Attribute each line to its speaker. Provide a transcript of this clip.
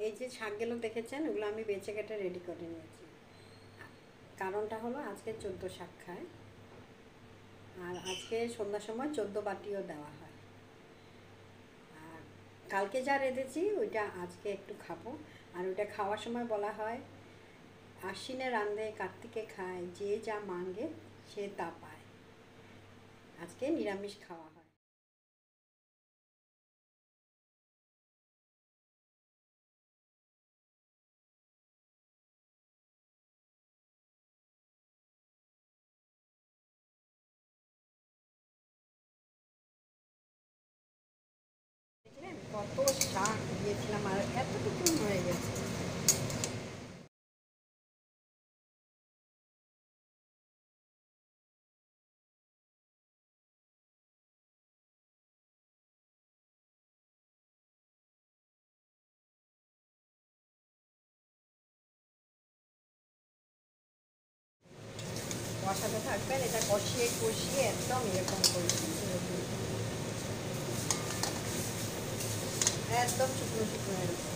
Speaker 1: এই যে শাকগুলো দেখেছেন ওগুলো আমি বেছে কেটে রেডি করে নিয়েছি। কারণটা হলো আজকে 14 শাক খায়, আর আজকে সন্ধ্যার সময় 14 বাটিও দেওয়া হয়। আর কালকে যা রেঁধেছি ওইটা আজকে একটু খাবো। আর ওইটা খাওয়ার সময় বলা হয় আশ্বিনে রাঁধে কার্তিকে খায়, যে যা মাঙ্গে সে তা পায়। আজকে নিরামিষ খাওয়া হয়। দেখলেন কত শাক দিয়েছিলাম আর এতটুকু হয়ে গেছে। কষাতে থাকবেন, এটা কষিয়ে কষিয়ে একদম এরকম করে একদম শুকনো শুকনো এরকম।